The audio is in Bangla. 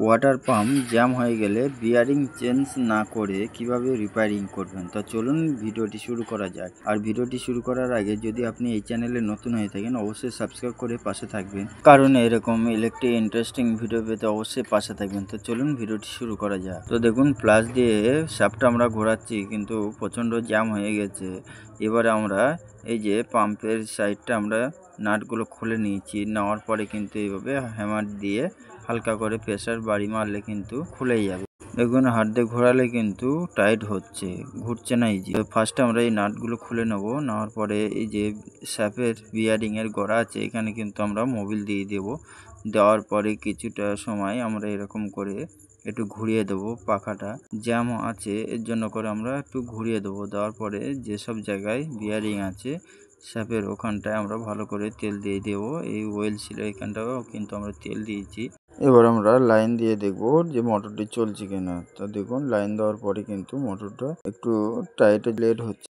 ওয়াটার পাম্প জ্যাম হয়ে গেলে বিয়ারিং চেঞ্জ না করে কিভাবে রিপেয়ারিং করবেন। তো চলুন ভিডিওটি শুরু করা যাক। আর ভিডিওটি শুরু করার আগে যদি আপনি এই চ্যানেলে নতুন হয়ে থাকেন অবশ্যই সাবস্ক্রাইব করে পাশে থাকবেন, কারণ এরকম ইলেকট্রিক ইন্টারেস্টিং ভিডিও পেতে অবশ্যই পাশে থাকবেন। তো চলুন ভিডিওটি শুরু করা যাক। তো দেখুন প্লাস দিয়ে শ্যাফটটা আমরা ঘোরাচ্ছি কিন্তু প্রচণ্ড জ্যাম হয়ে গেছে। এবারে আমরা এই যে পাম্পের সাইডটা আমরা নাটগুলো খুলে নিয়েছি, নেওয়ার পরে কিন্তু এইভাবে হ্যামার দিয়ে হালকা করে প্রেসার বাড়ি মারলে কিন্তু খুলেই যাবে। দেখুন হাত দিয়ে ঘোরালে কিন্তু টাইট হচ্ছে, ঘুরছে না। এই যে ফার্স্টে আমরা এই নাটগুলো খুলে নেব, নেওয়ার পরে এই যে শ্যাফের বিয়ারিং এর গোড়া আছে এখানে কিন্তু আমরা মোবিল দিয়ে দেব। দেওয়ার পরে কিছুটা সময় আমরা এরকম করে একটু ঘুরিয়ে দেবো, পাখাটা জ্যাম আছে এর জন্য করে আমরা একটু ঘুরিয়ে দেবো। দেওয়ার পরে যেসব জায়গায় বিয়ারিং আছে শ্যাফের ওখানটায় আমরা ভালো করে তেল দিয়ে দেবো। এই ওয়েল ছিল এখানটাও কিন্তু আমরা তেল দিয়েছি। এবার আমরা লাইন দিয়ে দেখবো যে মোটরটি চলছে কিনা। তো দেখুন লাইন দেওয়ার পরে কিন্তু মোটরটা একটু টাইট লেট হচ্ছে।